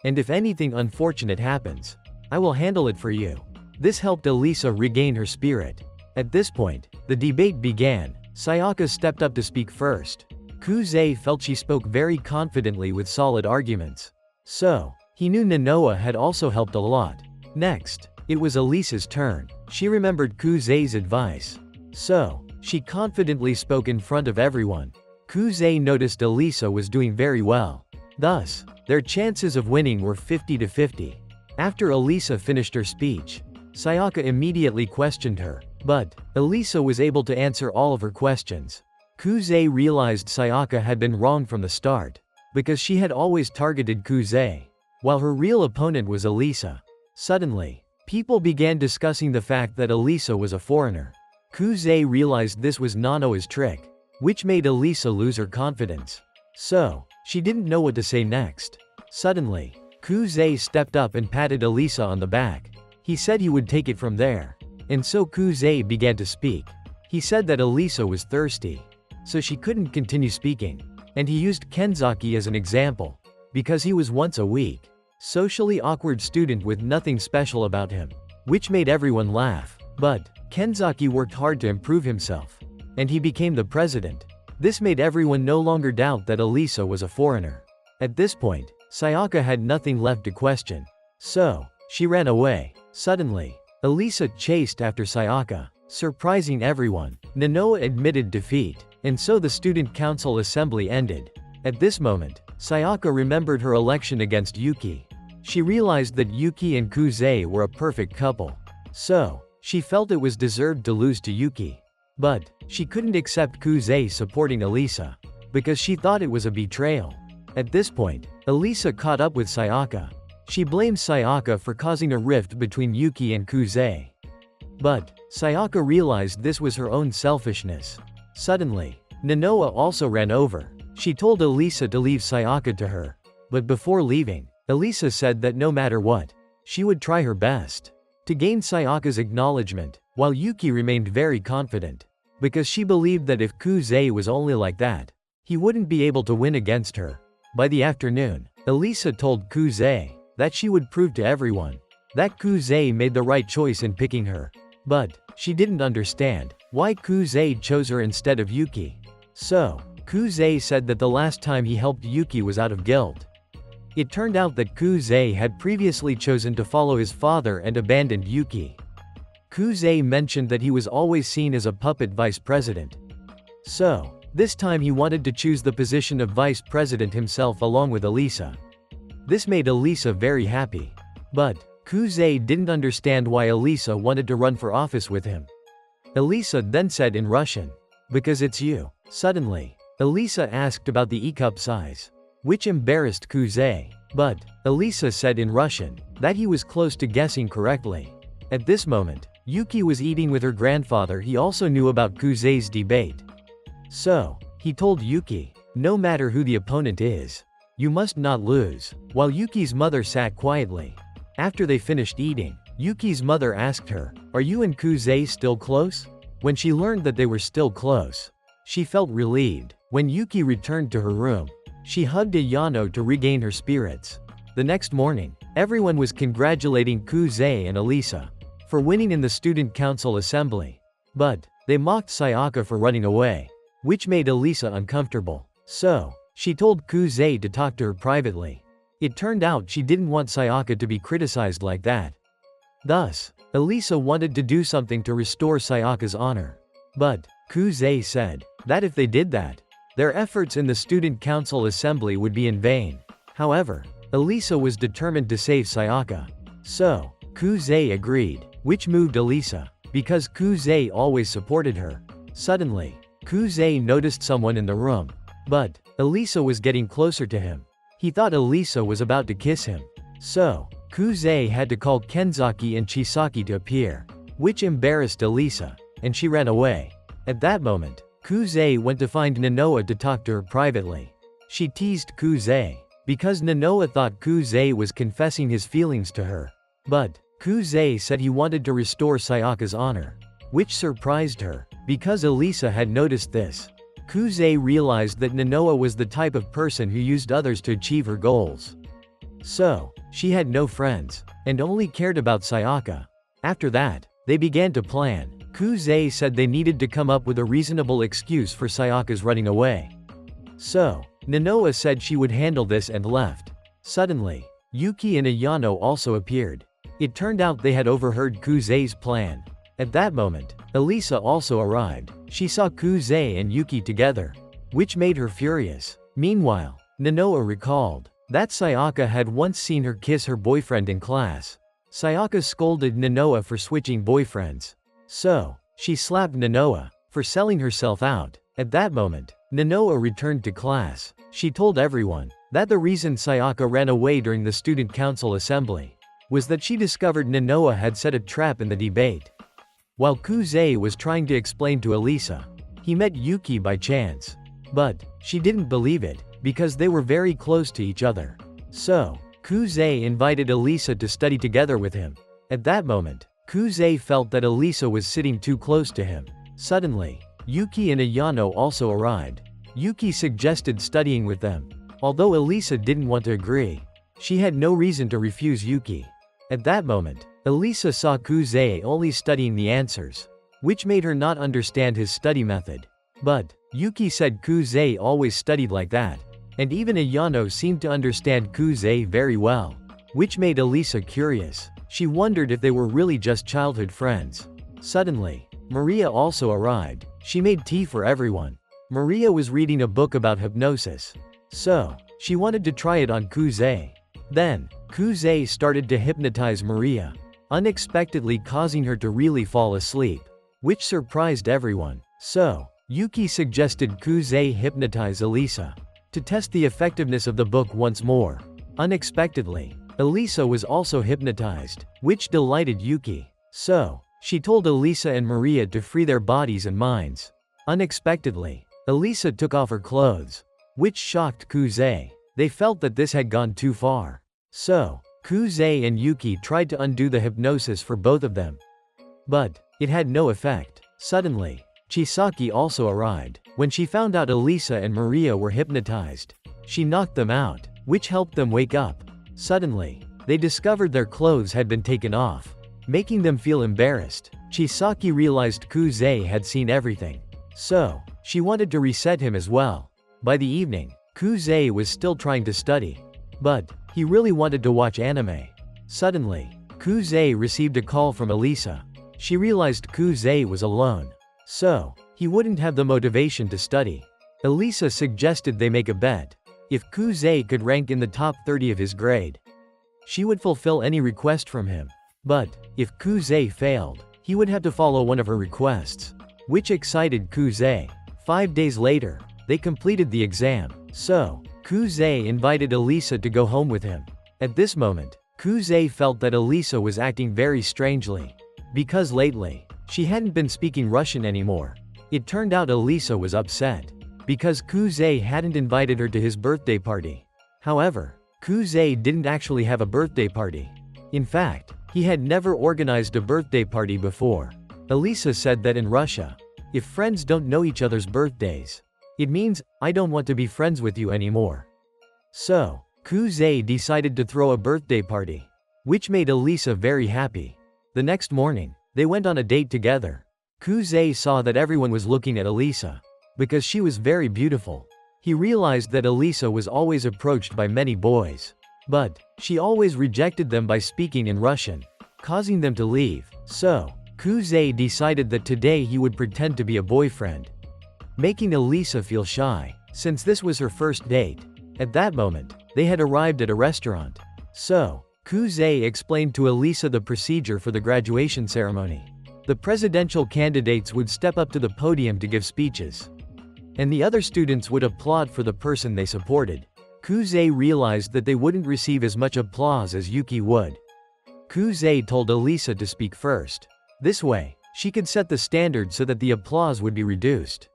And if anything unfortunate happens, I will handle it for you." This helped Alisa regain her spirit. At this point, the debate began. Sayaka stepped up to speak first. Kuze felt she spoke very confidently with solid arguments. So, he knew Nanoa had also helped a lot. Next, it was Alisa's turn. She remembered Kuze's advice. So, she confidently spoke in front of everyone. Kuze noticed Alisa was doing very well. Thus, their chances of winning were 50-50. After Alisa finished her speech, Sayaka immediately questioned her. But Alisa was able to answer all of her questions. Kuze realized Sayaka had been wrong from the start, because she had always targeted Kuze, while her real opponent was Alisa. Suddenly, people began discussing the fact that Alisa was a foreigner. Kuze realized this was Nanoa's trick, which made Alisa lose her confidence. So, she didn't know what to say next. Suddenly, Kuze stepped up and patted Alisa on the back. He said he would take it from there. And so Kuze began to speak. He said that Alisa was thirsty, so she couldn't continue speaking. And he used Kenzaki as an example, because he was once a weak, socially awkward student with nothing special about him, which made everyone laugh. But Kenzaki worked hard to improve himself, and he became the president. This made everyone no longer doubt that Alisa was a foreigner. At this point, Sayaka had nothing left to question. So, she ran away. Suddenly, Alisa chased after Sayaka, surprising everyone. Nanoa admitted defeat, and so the student council assembly ended. At this moment, Sayaka remembered her election against Yuki. She realized that Yuki and Kuze were a perfect couple. So, she felt it was deserved to lose to Yuki. But, she couldn't accept Kuze supporting Alisa, because she thought it was a betrayal. At this point, Alisa caught up with Sayaka. She blamed Sayaka for causing a rift between Yuki and Kuze. But, Sayaka realized this was her own selfishness. Suddenly, Nanoa also ran over. She told Alisa to leave Sayaka to her. But before leaving, Alisa said that no matter what, she would try her best to gain Sayaka's acknowledgement, while Yuki remained very confident. Because she believed that if Kuze was only like that, he wouldn't be able to win against her. By the afternoon, Alisa told Kuze that she would prove to everyone that Kuze made the right choice in picking her. But she didn't understand why Kuze chose her instead of Yuki. So, Kuze said that the last time he helped Yuki was out of guilt. It turned out that Kuze had previously chosen to follow his father and abandoned Yuki. Kuze mentioned that he was always seen as a puppet vice president. So, this time he wanted to choose the position of vice president himself along with Alisa. This made Alisa very happy. But Kuze didn't understand why Alisa wanted to run for office with him. Alisa then said in Russian, "Because it's you." Suddenly, Alisa asked about the e-cup size, which embarrassed Kuze. But Alisa said in Russian that he was close to guessing correctly. At this moment, Yuki was eating with her grandfather. He also knew about Kuze's debate. So, he told Yuki, "No matter who the opponent is, you must not lose." While Yuki's mother sat quietly. After they finished eating, Yuki's mother asked her, "Are you and Kuze still close?" When she learned that they were still close, she felt relieved. When Yuki returned to her room, she hugged Ayano to regain her spirits. The next morning, everyone was congratulating Kuze and Alisa for winning in the student council assembly. But they mocked Sayaka for running away, which made Alisa uncomfortable. So, she told Kuze to talk to her privately. It turned out she didn't want Sayaka to be criticized like that. Thus, Alisa wanted to do something to restore Sayaka's honor. But Kuze said that if they did that, their efforts in the student council assembly would be in vain. However, Alisa was determined to save Sayaka. So, Kuze agreed, which moved Alisa, because Kuze always supported her. Suddenly, Kuze noticed someone in the room. But Alisa was getting closer to him. He thought Alisa was about to kiss him. So, Kuze had to call Kenzaki and Chisaki to appear, which embarrassed Alisa, and she ran away. At that moment, Kuze went to find Nanoa to talk to her privately. She teased Kuze, because Nanoa thought Kuze was confessing his feelings to her. But Kuze said he wanted to restore Sayaka's honor, which surprised her, because Alisa had noticed this. Kuze realized that Nanoa was the type of person who used others to achieve her goals. So, she had no friends, and only cared about Sayaka. After that, they began to plan. Kuze said they needed to come up with a reasonable excuse for Sayaka's running away. So, Nanoa said she would handle this and left. Suddenly, Yuki and Ayano also appeared. It turned out they had overheard Kuze's plan. At that moment, Alisa also arrived. She saw Kuze and Yuki together, which made her furious. Meanwhile, Nanoa recalled that Sayaka had once seen her kiss her boyfriend in class. Sayaka scolded Nanoa for switching boyfriends. So, she slapped Nanoa for selling herself out. At that moment, Nanoa returned to class. She told everyone that the reason Sayaka ran away during the student council assembly was that she discovered Nanoa had set a trap in the debate. While Kuze was trying to explain to Alisa, he met Yuki by chance. But she didn't believe it, because they were very close to each other. So, Kuze invited Alisa to study together with him. At that moment, Kuze felt that Alisa was sitting too close to him. Suddenly, Yuki and Ayano also arrived. Yuki suggested studying with them. Although Alisa didn't want to agree, she had no reason to refuse Yuki. At that moment, Alisa saw Kuze only studying the answers, which made her not understand his study method. But Yuki said Kuze always studied like that, and even Ayano seemed to understand Kuze very well, which made Alisa curious. She wondered if they were really just childhood friends. Suddenly, Maria also arrived. She made tea for everyone. Maria was reading a book about hypnosis. So, she wanted to try it on Kuze. Then, Kuze started to hypnotize Maria, unexpectedly causing her to really fall asleep, which surprised everyone. So, Yuki suggested Kuze hypnotize Alisa to test the effectiveness of the book once more. Unexpectedly, Alisa was also hypnotized, which delighted Yuki. So, she told Alisa and Maria to free their bodies and minds. Unexpectedly, Alisa took off her clothes, which shocked Kuze. They felt that this had gone too far. So, Kuze and Yuki tried to undo the hypnosis for both of them. But it had no effect. Suddenly, Chisaki also arrived. When she found out Alisa and Maria were hypnotized, she knocked them out, which helped them wake up. Suddenly, they discovered their clothes had been taken off, making them feel embarrassed. Chisaki realized Kuze had seen everything. So, she wanted to reset him as well. By the evening, Kuze was still trying to study. But he really wanted to watch anime. Suddenly, Kuze received a call from Alisa. She realized Kuze was alone. So, he wouldn't have the motivation to study. Alisa suggested they make a bet. If Kuze could rank in the top 30 of his grade, she would fulfill any request from him. But if Kuze failed, he would have to follow one of her requests, which excited Kuze. 5 days later, they completed the exam. So, Kuze invited Alisa to go home with him. At this moment, Kuze felt that Alisa was acting very strangely. Because lately, she hadn't been speaking Russian anymore. It turned out Alisa was upset because Kuze hadn't invited her to his birthday party. However, Kuze didn't actually have a birthday party. In fact, he had never organized a birthday party before. Alisa said that in Russia, if friends don't know each other's birthdays, it means, I don't want to be friends with you anymore. So, Kuze decided to throw a birthday party, which made Alisa very happy. The next morning, they went on a date together. Kuze saw that everyone was looking at Alisa because she was very beautiful. He realized that Alisa was always approached by many boys, but she always rejected them by speaking in Russian, causing them to leave. So, Kuze decided that today he would pretend to be a boyfriend, making Alisa feel shy, since this was her first date. At that moment, they had arrived at a restaurant. So, Kuze explained to Alisa the procedure for the graduation ceremony. The presidential candidates would step up to the podium to give speeches, and the other students would applaud for the person they supported. Kuze realized that they wouldn't receive as much applause as Yuki would. Kuze told Alisa to speak first. This way, she could set the standard so that the applause would be reduced.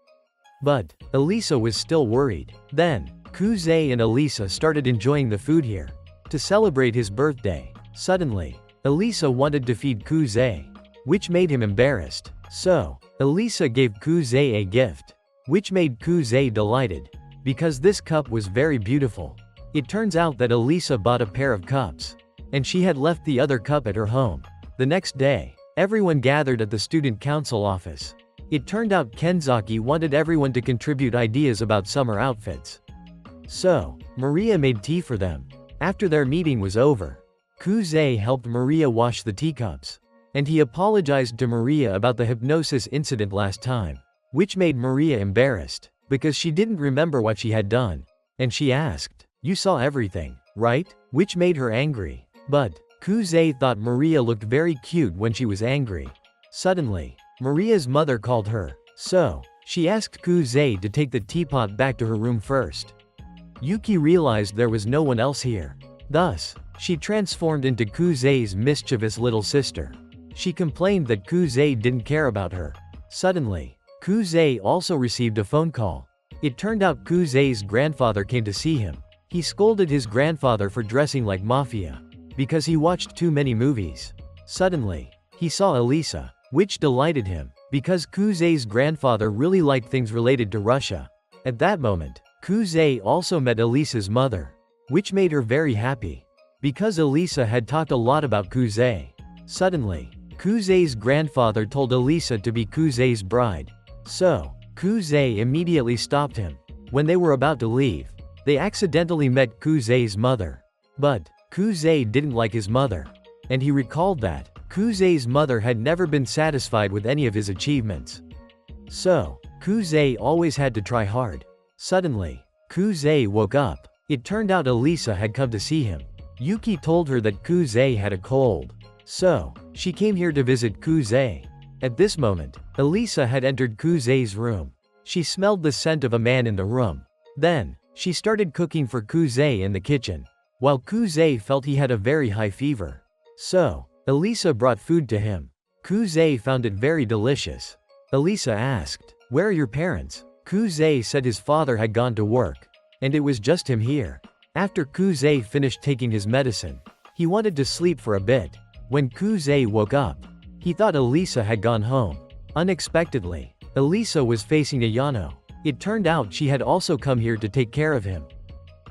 But Alisa was still worried. Then, Kuze and Alisa started enjoying the food here. To celebrate his birthday, suddenly, Alisa wanted to feed Kuze, which made him embarrassed. So, Alisa gave Kuze a gift, which made Kuze delighted, because this cup was very beautiful. It turns out that Alisa bought a pair of cups, and she had left the other cup at her home. The next day, everyone gathered at the student council office. It turned out Kenzaki wanted everyone to contribute ideas about summer outfits. So, Maria made tea for them. After their meeting was over, Kuze helped Maria wash the teacups, and he apologized to Maria about the hypnosis incident last time, which made Maria embarrassed, because she didn't remember what she had done. And she asked, "You saw everything, right?" Which made her angry. But Kuze thought Maria looked very cute when she was angry. Suddenly, Maria's mother called her. So, she asked Kuze to take the teapot back to her room first. Yuki realized there was no one else here. Thus, she transformed into Kuze's mischievous little sister. She complained that Kuze didn't care about her. Suddenly, Kuze also received a phone call. It turned out Kuze's grandfather came to see him. He scolded his grandfather for dressing like mafia, because he watched too many movies. Suddenly, he saw Alisa, which delighted him, because Kuze's grandfather really liked things related to Russia. At that moment, Kuze also met Alisa's mother, which made her very happy, because Alisa had talked a lot about Kuze. Suddenly, Kuze's grandfather told Alisa to be Kuze's bride. So, Kuze immediately stopped him. When they were about to leave, they accidentally met Kuze's mother. But Kuze didn't like his mother, and he recalled that Kuze's mother had never been satisfied with any of his achievements. So, Kuze always had to try hard. Suddenly, Kuze woke up. It turned out Alisa had come to see him. Yuki told her that Kuze had a cold. So, she came here to visit Kuze. At this moment, Alisa had entered Kuze's room. She smelled the scent of a man in the room. Then, she started cooking for Kuze in the kitchen, while Kuze felt he had a very high fever. So, Alisa brought food to him. Kuze found it very delicious. Alisa asked, "Where are your parents?" Kuze said his father had gone to work, and it was just him here. After Kuze finished taking his medicine, he wanted to sleep for a bit. When Kuze woke up, he thought Alisa had gone home. Unexpectedly, Alisa was facing Ayano. It turned out she had also come here to take care of him.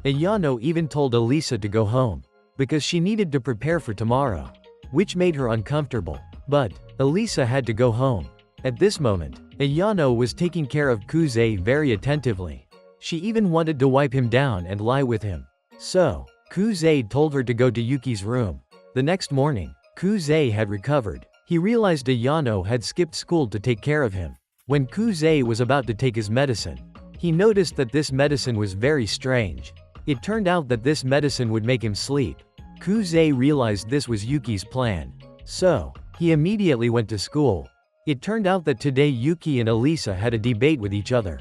Ayano even told Alisa to go home, because she needed to prepare for tomorrow, which made her uncomfortable. But Alisa had to go home. At this moment, Ayano was taking care of Kuze very attentively. She even wanted to wipe him down and lie with him. So, Kuze told her to go to Yuki's room. The next morning, Kuze had recovered. He realized Ayano had skipped school to take care of him. When Kuze was about to take his medicine, he noticed that this medicine was very strange. It turned out that this medicine would make him sleep. Kuze realized this was Yuki's plan. So, he immediately went to school. It turned out that today Yuki and Alisa had a debate with each other.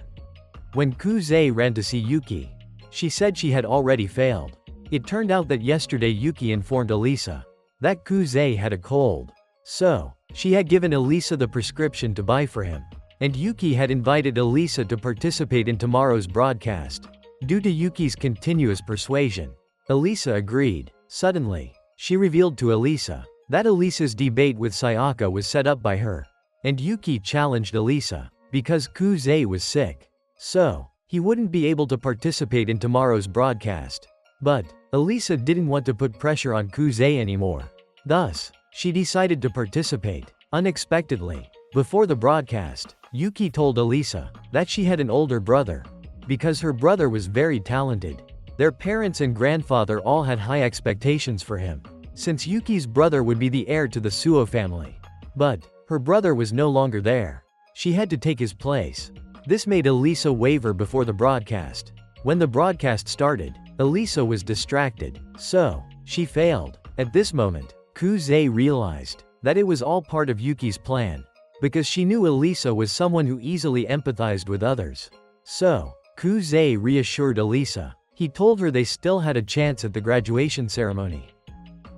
When Kuze ran to see Yuki, she said she had already failed. It turned out that yesterday Yuki informed Alisa that Kuze had a cold. So, she had given Alisa the prescription to buy for him. And Yuki had invited Alisa to participate in tomorrow's broadcast. Due to Yuki's continuous persuasion, Alisa agreed. Suddenly, she revealed to Alisa that Alisa's debate with Sayaka was set up by her. And Yuki challenged Alisa because Kuze was sick. So, he wouldn't be able to participate in tomorrow's broadcast. But, Alisa didn't want to put pressure on Kuze anymore. Thus, she decided to participate. Unexpectedly, before the broadcast, Yuki told Alisa that she had an older brother. Because her brother was very talented, their parents and grandfather all had high expectations for him, since Yuki's brother would be the heir to the Suo family. But, her brother was no longer there. She had to take his place. This made Alisa waver before the broadcast. When the broadcast started, Alisa was distracted, so she failed. At this moment, Kuze realized that it was all part of Yuki's plan, because she knew Alisa was someone who easily empathized with others. So, Kuze reassured Alisa. He told her they still had a chance at the graduation ceremony.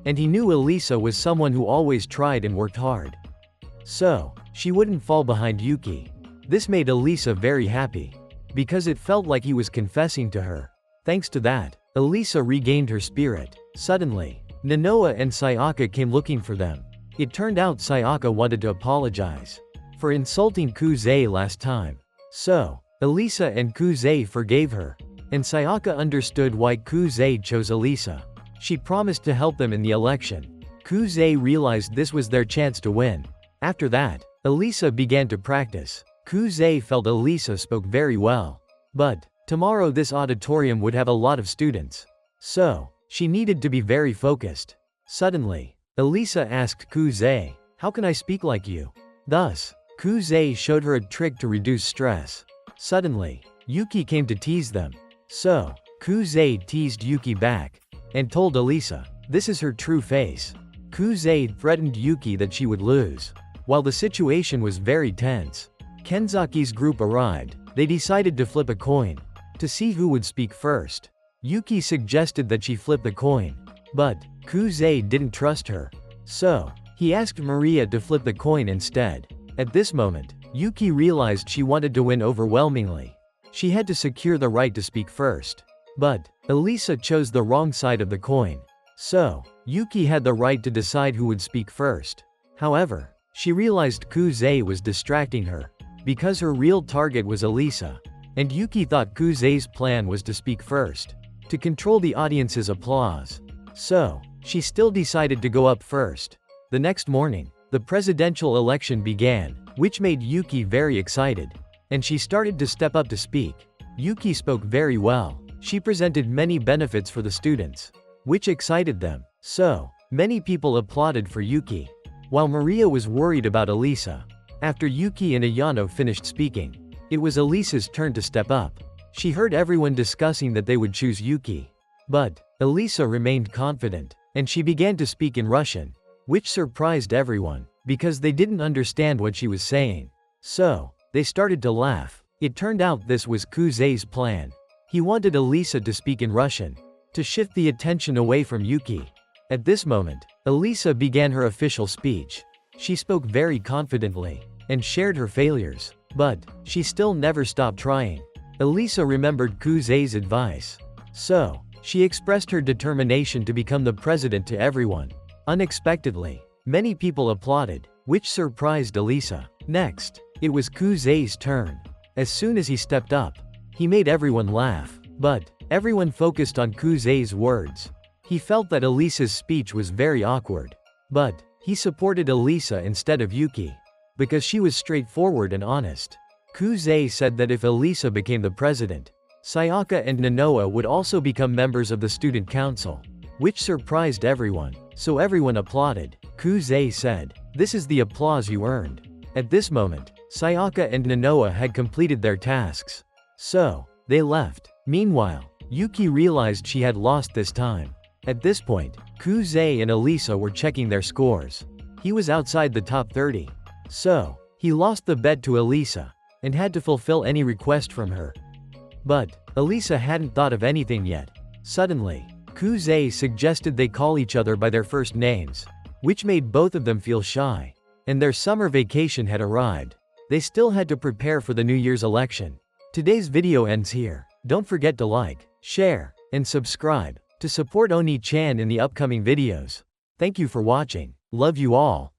And he knew Alisa was someone who always tried and worked hard. So, she wouldn't fall behind Yuki. This made Alisa very happy, because it felt like he was confessing to her. Thanks to that, Alisa regained her spirit. Suddenly, Nanoa and Sayaka came looking for them. It turned out Sayaka wanted to apologize for insulting Kuze last time. So, Alisa and Kuze forgave her. And Sayaka understood why Kuze chose Alisa. She promised to help them in the election. Kuze realized this was their chance to win. After that, Alisa began to practice. Kuze felt Alisa spoke very well. But, tomorrow this auditorium would have a lot of students. So, she needed to be very focused. Suddenly, Alisa asked Kuze, "How can I speak like you?" Thus, Kuze showed her a trick to reduce stress. Suddenly, Yuki came to tease them. So, Kuze teased Yuki back and told Alisa, this is her true face. Kuze threatened Yuki that she would lose. While the situation was very tense, Kenzaki's group arrived. They decided to flip a coin to see who would speak first. Yuki suggested that she flip the coin, but Kuze didn't trust her. So, he asked Maria to flip the coin instead. At this moment, Yuki realized she wanted to win overwhelmingly. She had to secure the right to speak first. But, Alisa chose the wrong side of the coin. So, Yuki had the right to decide who would speak first. However, she realized Kuze was distracting her, because her real target was Alisa. And Yuki thought Kuze's plan was to speak first, to control the audience's applause. So, she still decided to go up first. The next morning, the presidential election began, which made Yuki very excited. And she started to step up to speak. Yuki spoke very well. She presented many benefits for the students, which excited them. So, many people applauded for Yuki. While Maria was worried about Alisa. After Yuki and Ayano finished speaking, it was Alisa's turn to step up. She heard everyone discussing that they would choose Yuki. But, Alisa remained confident, and she began to speak in Russian, which surprised everyone, because they didn't understand what she was saying. So, they started to laugh. It turned out this was Kuze's plan. He wanted Alisa to speak in Russian, to shift the attention away from Yuki. At this moment, Alisa began her official speech. She spoke very confidently, and shared her failures. But, she still never stopped trying. Alisa remembered Kuze's advice. So, she expressed her determination to become the president to everyone. Unexpectedly, many people applauded, which surprised Alisa. Next, it was Kuze's turn. As soon as he stepped up, he made everyone laugh. But, everyone focused on Kuze's words. He felt that Alisa's speech was very awkward. But, he supported Alisa instead of Yuki. Because she was straightforward and honest. Kuze said that if Alisa became the president, Sayaka and Nanoa would also become members of the student council. Which surprised everyone, so everyone applauded. Kuze said, "This is the applause you earned." At this moment, Sayaka and Nanoa had completed their tasks. So, they left. Meanwhile, Yuki realized she had lost this time. At this point, Kuze and Alisa were checking their scores. He was outside the top 30. So, he lost the bet to Alisa, and had to fulfill any request from her. But, Alisa hadn't thought of anything yet. Suddenly, Kuze suggested they call each other by their first names, which made both of them feel shy. And their summer vacation had arrived. They still had to prepare for the New Year's election. Today's video ends here. Don't forget to like, share, and subscribe to support Oni-chan in the upcoming videos. Thank you for watching. Love you all.